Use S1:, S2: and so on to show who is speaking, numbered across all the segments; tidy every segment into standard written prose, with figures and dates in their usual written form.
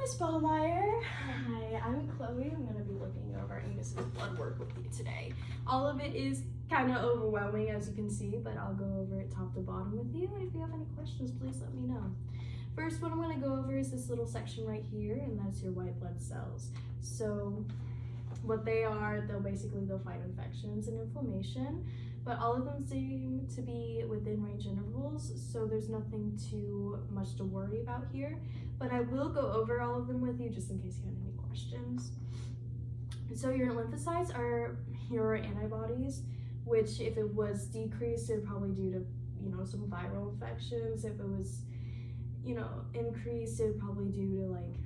S1: Miss Ballmeyer. Hi, I'm Chloe. I'm going to be looking over Angus's blood work with you today. All of it is kind of overwhelming, as you can see, but I'll go over it top to bottom with you, and if you have any questions, please let me know. First, what I'm going to go over is this little section right here, and that's your white blood cells. So what they are, they'll fight infections and inflammation, but all of them seem to be within range intervals, so there's nothing too much to worry about here. But I will go over all of them with you just in case you had any questions. So your lymphocytes are your antibodies, which if it was decreased, it would probably due to, some viral infections. If it was, increased, it would probably due to like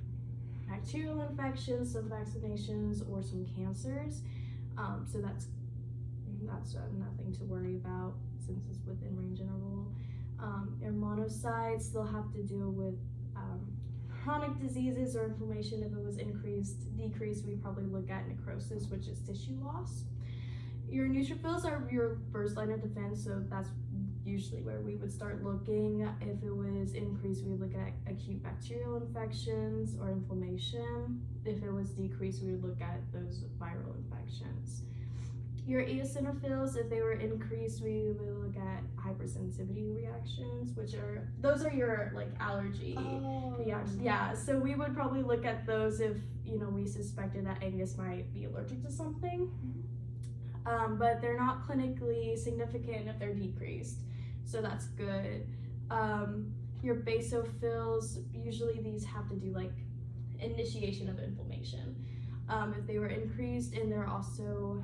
S1: bacterial infections, some vaccinations, or some cancers. So that's nothing to worry about since it's within range interval. Your monocytes, they'll have to deal with chronic diseases or inflammation. If it was decreased, we probably look at necrosis, which is tissue loss. Your neutrophils are your first line of defense, so that's usually where we would start looking. If it was increased, we would look at acute bacterial infections or inflammation. If it was decreased, we would look at those viral infections. Your eosinophils, if they were increased, we would look at hypersensitivity reactions, those are your like allergy reactions. Yeah, so we would probably look at those if we suspected that Angus might be allergic to something. But they're not clinically significant if they're decreased, so that's good. Your basophils, usually these have to do like initiation of inflammation. If they were increased, and they're also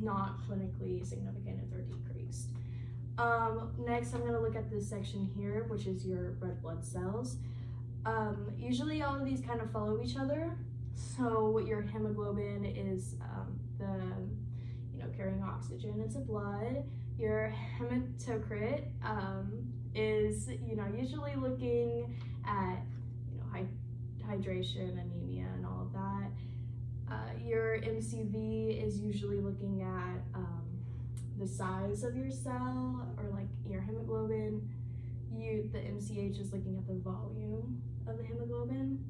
S1: not clinically significant if they're decreased. Next, I'm going to look at this section here, which is your red blood cells. Usually all of these kind of follow each other. So your hemoglobin is carrying oxygen into blood. Your hematocrit is usually looking at hydration, anemia, and all of that. Your MCV is usually looking at the size of your cell, or like your hemoglobin. The MCH is looking at the volume of the hemoglobin.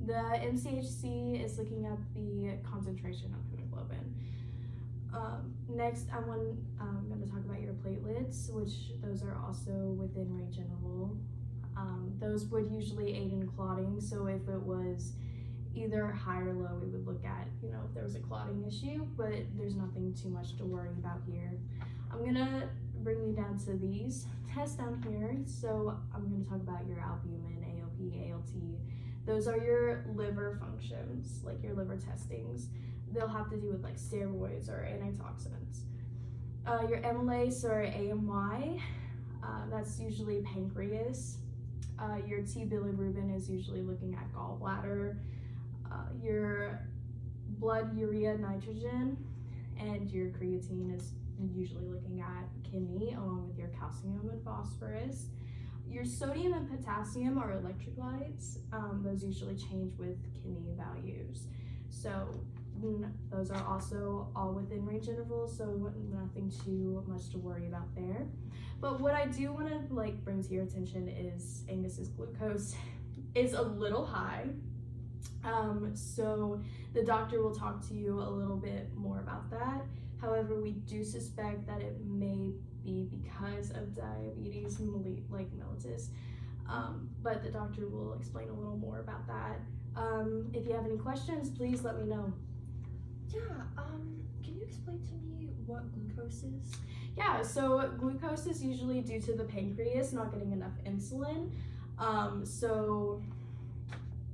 S1: The MCHC is looking at the concentration of hemoglobin. Next, I'm going to talk about your platelets, which those are also within range interval. Those would usually aid in clotting, so if it was either high or low, we would look at, if there was a clotting issue, but there's nothing too much to worry about here. I'm gonna bring you down to these tests down here. So I'm gonna talk about your albumin, ALP, ALT. Those are your liver functions, like your liver testings. They'll have to do with like steroids or antioxidants. Your amylase or AMY, that's usually pancreas. Your T bilirubin is usually looking at gallbladder. Your blood urea nitrogen, and your creatine is usually looking at kidney, along with your calcium and phosphorus. Your sodium and potassium are electrolytes. Those usually change with kidney values. So those are also all within range intervals, so nothing too much to worry about there. But what I do want to bring to your attention is Angus's glucose is a little high. So the doctor will talk to you a little bit more about that. However, we do suspect that it may be because of diabetes mellitus, but the doctor will explain a little more about that. If you have any questions, please let me know.
S2: Yeah, can you explain to me what glucose is?
S1: Yeah, so glucose is usually due to the pancreas not getting enough insulin. So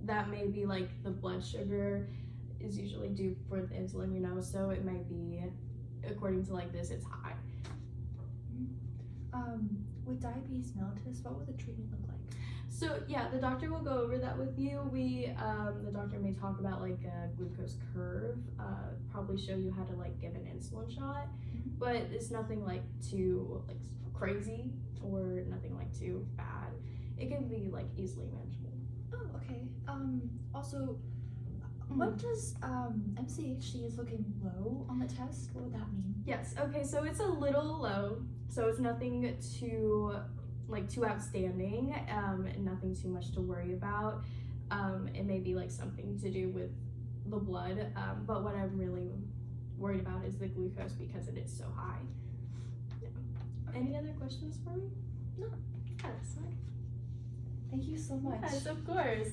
S1: that may be like the blood sugar is usually due for the insulin, so it may be, according to like this, it's high.
S2: With diabetes mellitus, what would the treatment look like?
S1: So yeah, the doctor will go over that with you. The doctor may talk about like a glucose curve, probably show you how to give an insulin shot, but it's nothing too crazy or nothing too bad. It can be easily manageable.
S2: Oh, okay. Also, what does MCHC is looking low on the test? What would that mean?
S1: Yes. Okay. So it's a little low. So it's nothing too outstanding, and nothing too much to worry about. It may be like something to do with the blood, but what I'm really worried about is the glucose because it is so high. Yeah. Any other questions for me?
S2: No.
S1: Yes.
S2: Thank you so much.
S1: Yes, of course.